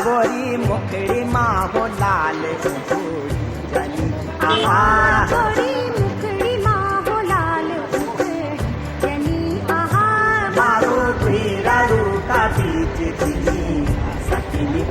गोरी मुखड़ी माहो लाल उखड़ी आहा गोरी मुखड़ी माहो लाल उखड़ी आहा मारो पीरा रूका बीच दी सकिनी